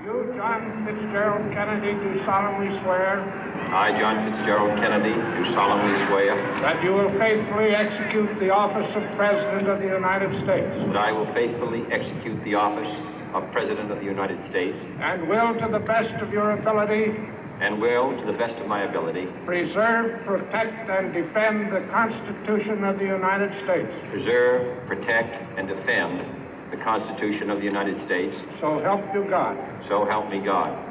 You, John Fitzgerald Kennedy, do solemnly swear. I, John Fitzgerald Kennedy, do solemnly swear. That you will faithfully execute the office of President of the United States. That I will faithfully execute the office of President of the United States. And will, to the best of your ability. And will, to the best of my ability. Preserve, protect, and defend the Constitution of the United States. Preserve, protect, and defend the Constitution of the United States. So help you God. So help me God.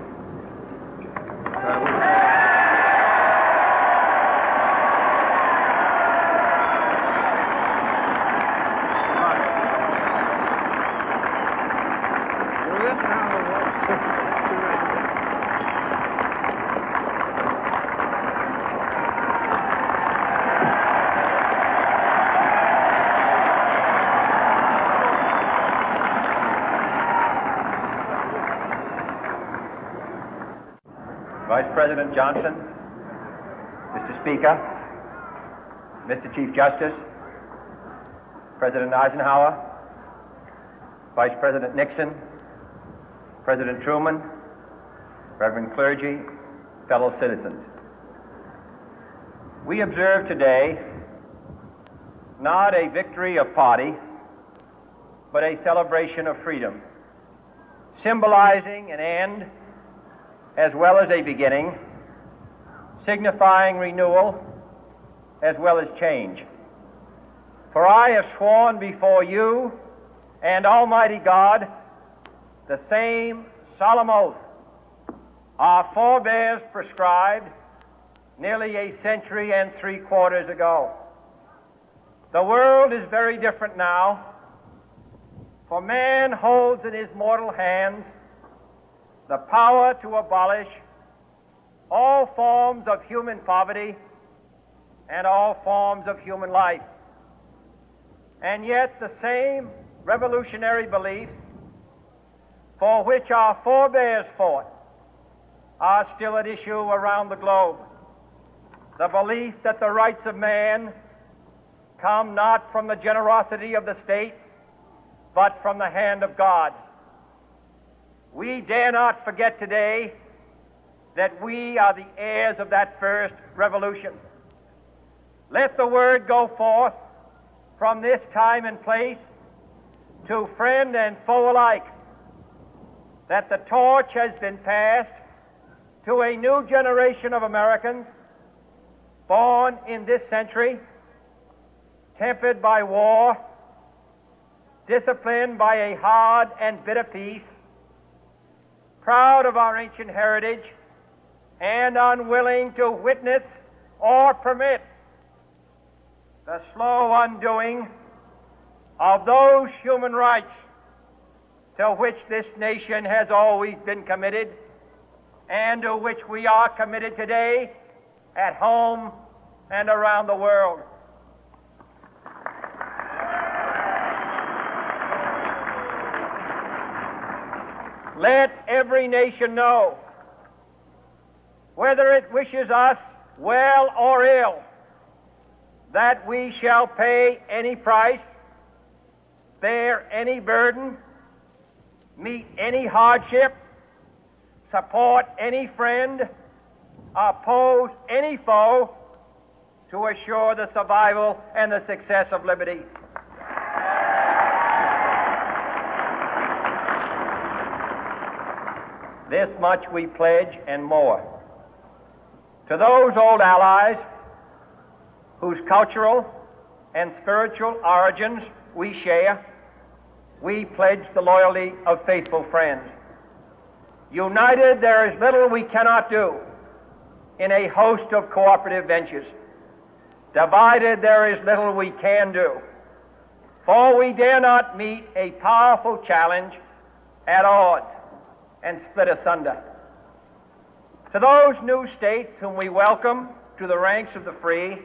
Vice President Johnson, Mr. Speaker, Mr. Chief Justice, President Eisenhower, Vice President Nixon, President Truman, Reverend clergy, fellow citizens. We observe today not a victory of party, but a celebration of freedom, symbolizing an end as well as a beginning, signifying renewal as well as change. For I have sworn before you and Almighty God the same solemn oath our forebears prescribed nearly a century and 3/4 ago. The world is very different now, for man holds in his mortal hands the power to abolish all forms of human poverty and all forms of human life. And yet the same revolutionary beliefs for which our forebears fought are still at issue around the globe. The belief that the rights of man come not from the generosity of the state, but from the hand of God. We dare not forget today that we are the heirs of that first revolution. Let the word go forth from this time and place to friend and foe alike that the torch has been passed to a new generation of Americans born in this century, tempered by war, disciplined by a hard and bitter peace, proud of our ancient heritage, and unwilling to witness or permit the slow undoing of those human rights to which this nation has always been committed and to which we are committed today at home and around the world. Let every nation know, whether it wishes us well or ill, that we shall pay any price, bear any burden, meet any hardship, support any friend, oppose any foe to assure the survival and the success of liberty. This much we pledge and more. To those old allies whose cultural and spiritual origins we share, we pledge the loyalty of faithful friends. United, there is little we cannot do in a host of cooperative ventures. Divided, there is little we can do, for we dare not meet a powerful challenge at odds and split asunder. To those new states whom we welcome to the ranks of the free,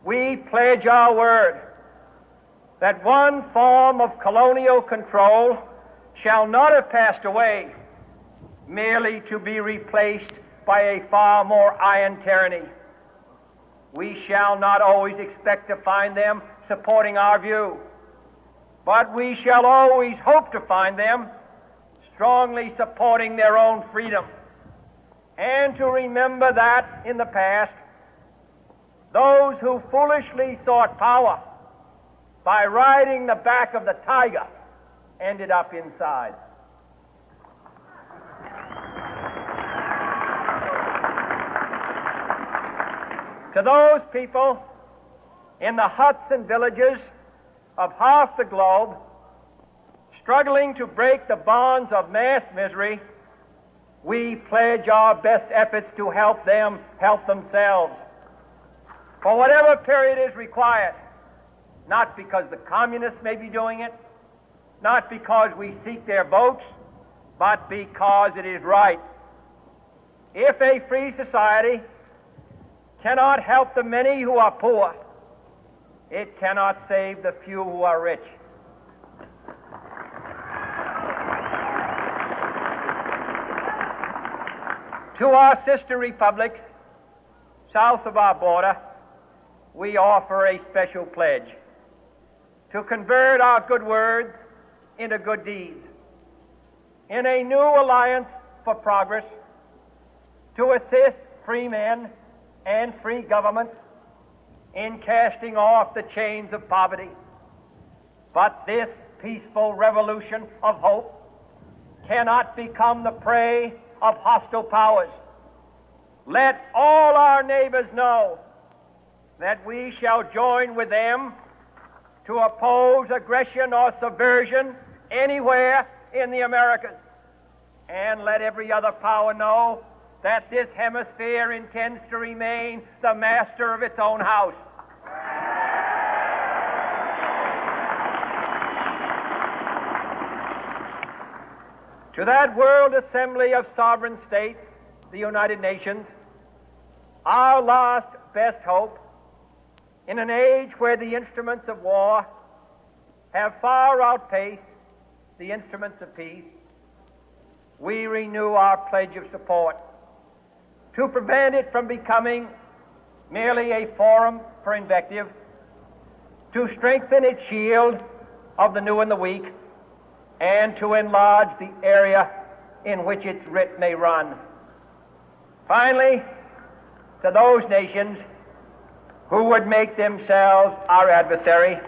we pledge our word that one form of colonial control shall not have passed away, merely to be replaced by a far more iron tyranny. We shall not always expect to find them supporting our view, but we shall always hope to find them strongly supporting their own freedom, and to remember that in the past, those who foolishly sought power by riding the back of the tiger ended up inside. To those people in the huts and villages of half the globe struggling to break the bonds of mass misery, we pledge our best efforts to help them help themselves for whatever period is required, not because the communists may be doing it, not because we seek their votes, but because it is right. If a free society cannot help the many who are poor, it cannot save the few who are rich. To our sister republics south of our border, we offer a special pledge to convert our good words into good deeds, in a new alliance for progress, to assist free men and free governments in casting off the chains of poverty. But this peaceful revolution of hope cannot become the prey of hostile powers. Let all our neighbors know that we shall join with them to oppose aggression or subversion anywhere in the Americas. And let every other power know that this hemisphere intends to remain the master of its own house. To that World Assembly of Sovereign States, the United Nations, our last best hope, in an age where the instruments of war have far outpaced the instruments of peace, we renew our pledge of support to prevent it from becoming merely a forum for invective, to strengthen its shield of the new and the weak, and to enlarge the area in which its writ may run. Finally, to those nations who would make themselves our adversary,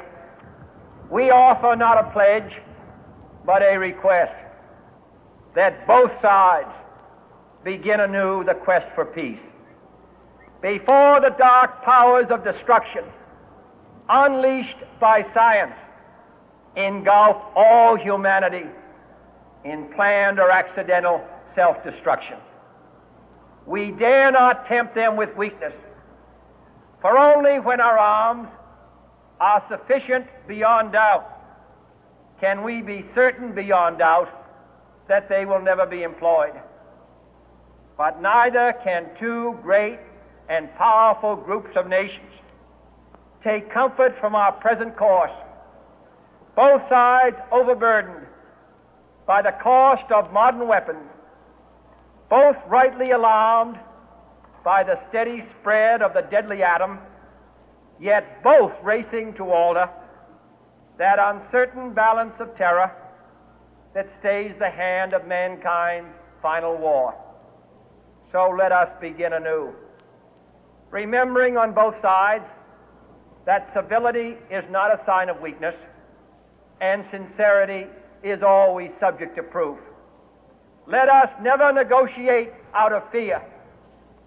we offer not a pledge, but a request that both sides begin anew the quest for peace. Before the dark powers of destruction, unleashed by science, engulf all humanity in planned or accidental self-destruction, we dare not tempt them with weakness, for only when our arms are sufficient beyond doubt can we be certain beyond doubt that they will never be employed. But neither can two great and powerful groups of nations take comfort from our present course, both sides overburdened by the cost of modern weapons, both rightly alarmed by the steady spread of the deadly atom, yet both racing to alter that uncertain balance of terror that stays the hand of mankind's final war. So let us begin anew, remembering on both sides that civility is not a sign of weakness, and sincerity is always subject to proof. Let us never negotiate out of fear,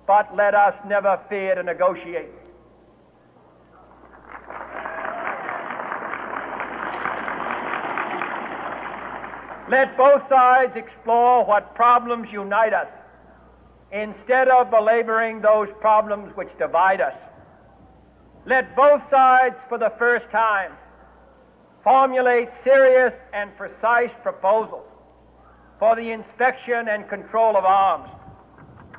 but let us never fear to negotiate. Let both sides explore what problems unite us, instead of belaboring those problems which divide us. Let both sides, for the first time, formulate serious and precise proposals for the inspection and control of arms,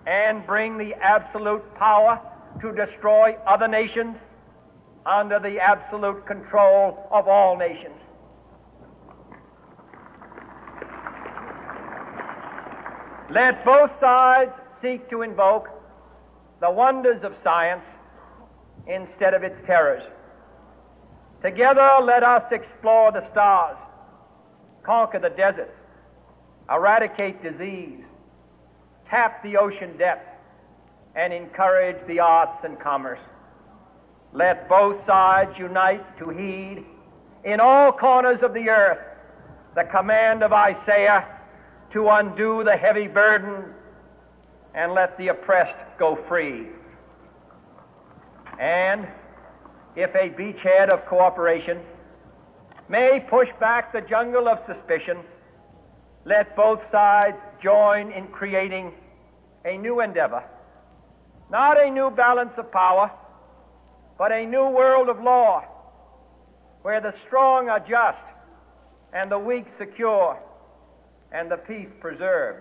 and bring the absolute power to destroy other nations under the absolute control of all nations. Let both sides seek to invoke the wonders of science instead of its terrors. Together, let us explore the stars, conquer the deserts, eradicate disease, tap the ocean depth, and encourage the arts and commerce. Let both sides unite to heed in all corners of the earth the command of Isaiah to undo the heavy burden and let the oppressed go free. And if a beachhead of cooperation may push back the jungle of suspicion, let both sides join in creating a new endeavor, not a new balance of power, but a new world of law, where the strong are just and the weak secure and the peace preserved.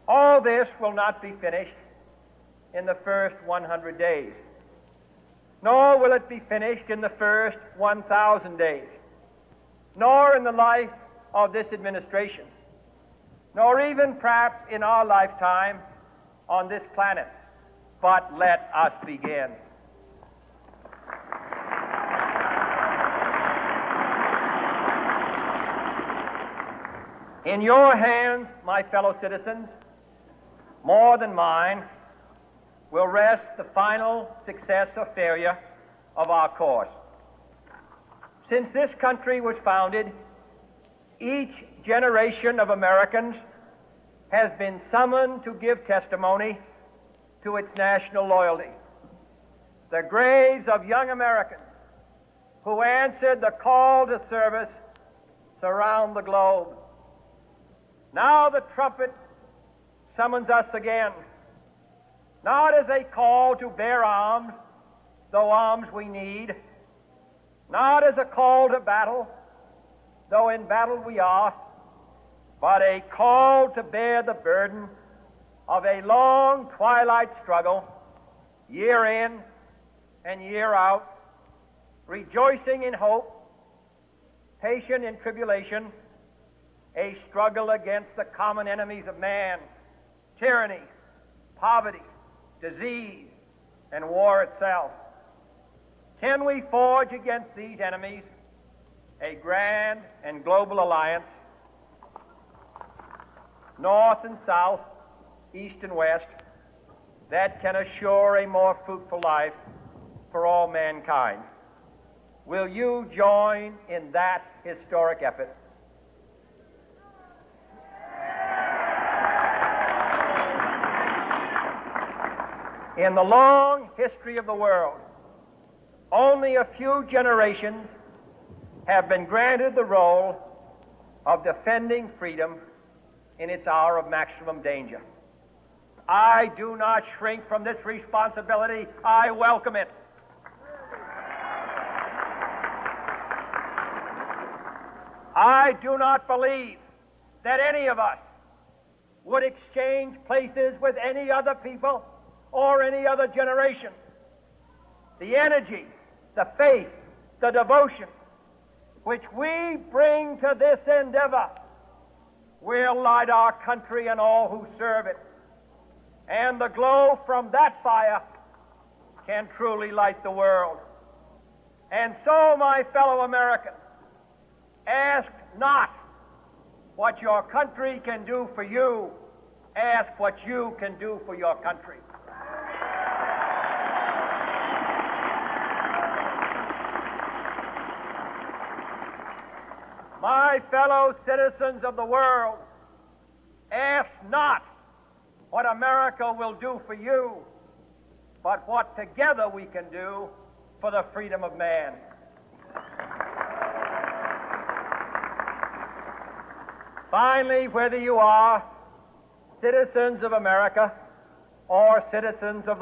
All this will not be finished in the first 100 days, nor will it be finished in the first 1,000 days, nor in the life of this administration, nor even perhaps in our lifetime on this planet. But let us begin. In your hands, my fellow citizens, more than mine, will rest the final success or failure of our course. Since this country was founded, each generation of Americans has been summoned to give testimony to its national loyalty. The graves of young Americans who answered the call to service surround the globe. Now the trumpet summons us again, not as a call to bear arms, though arms we need, not as a call to battle, though in battle we are, but a call to bear the burden of a long twilight struggle, year in and year out, rejoicing in hope, patient in tribulation, a struggle against the common enemies of man, tyranny, poverty, disease, and war itself. Can we forge against these enemies a grand and global alliance, north and south, east and west, that can assure a more fruitful life for all mankind? Will you join in that historic effort? In the long history of the world, only a few generations have been granted the role of defending freedom in its hour of maximum danger. I do not shrink from this responsibility. I welcome it. I do not believe that any of us would exchange places with any other people or any other generation. The energy, the faith, the devotion which we bring to this endeavor will light our country and all who serve it. And the glow from that fire can truly light the world. And so, my fellow Americans, ask not what your country can do for you, ask what you can do for your country. My fellow citizens of the world, ask not what America will do for you, but what together we can do for the freedom of man. Finally, whether you are citizens of America or citizens of the